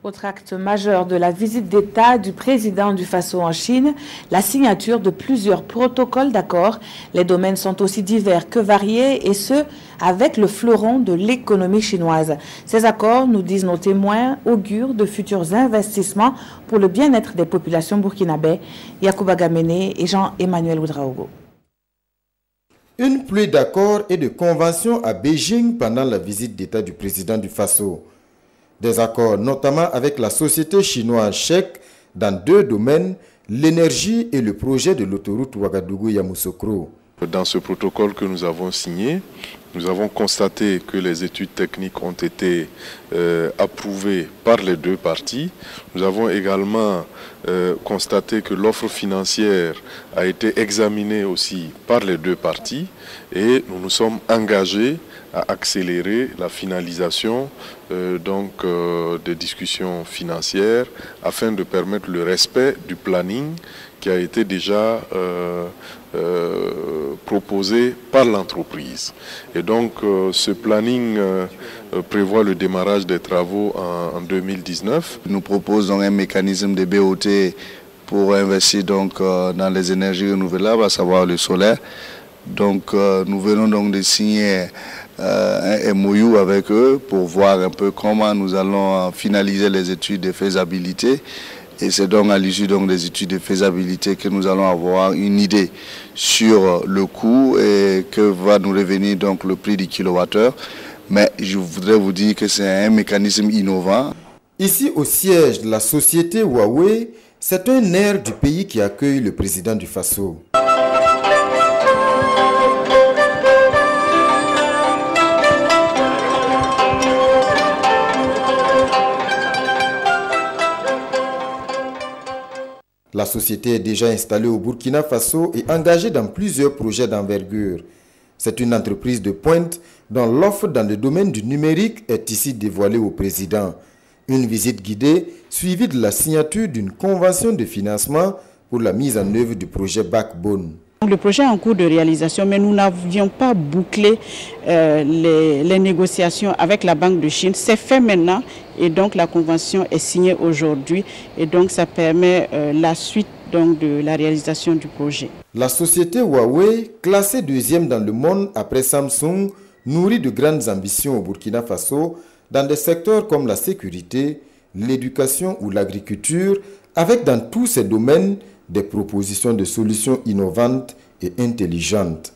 Autre acte majeur de la visite d'État du président du Faso en Chine, la signature de plusieurs protocoles d'accord. Les domaines sont aussi divers que variés et ce, avec le fleuron de l'économie chinoise. Ces accords, nous disent nos témoins, augurent de futurs investissements pour le bien-être des populations burkinabè. Yacouba Gamene et Jean-Emmanuel Oudraogo. Une pluie d'accords et de conventions à Beijing pendant la visite d'État du président du Faso. Des accords notamment avec la société chinoise Chek dans deux domaines, l'énergie et le projet de l'autoroute Ouagadougou-Yamoussoukro. Dans ce protocole que nous avons signé, nous avons constaté que les études techniques ont été approuvées par les deux parties. Nous avons également constaté que l'offre financière a été examinée aussi par les deux parties et nous nous sommes engagés à accélérer la finalisation des discussions financières afin de permettre le respect du planning qui a été déjà proposé par l'entreprise. Et donc ce planning prévoit le démarrage des travaux en 2019. Nous proposons un mécanisme de BOT pour investir dans les énergies renouvelables, à savoir le solaire. Donc nous venons donc de signer un MOU avec eux pour voir un peu comment nous allons finaliser les études de faisabilité. Et c'est donc à l'issue des études de faisabilité que nous allons avoir une idée sur le coût et que va nous revenir donc le prix du kilowattheure. Mais je voudrais vous dire que c'est un mécanisme innovant. Ici au siège de la société Huawei, c'est un aire du pays qui accueille le président du Faso. La société est déjà installée au Burkina Faso et engagée dans plusieurs projets d'envergure. C'est une entreprise de pointe dont l'offre dans le domaine du numérique est ici dévoilée au président. Une visite guidée suivie de la signature d'une convention de financement pour la mise en œuvre du projet Backbone. Le projet est en cours de réalisation, mais nous n'avions pas bouclé les négociations avec la Banque de Chine. C'est fait maintenant et donc la convention est signée aujourd'hui et donc ça permet la suite de la réalisation du projet. La société Huawei, classée deuxième dans le monde après Samsung, nourrit de grandes ambitions au Burkina Faso dans des secteurs comme la sécurité, l'éducation ou l'agriculture, avec dans tous ces domaines des propositions de solutions innovantes et intelligentes.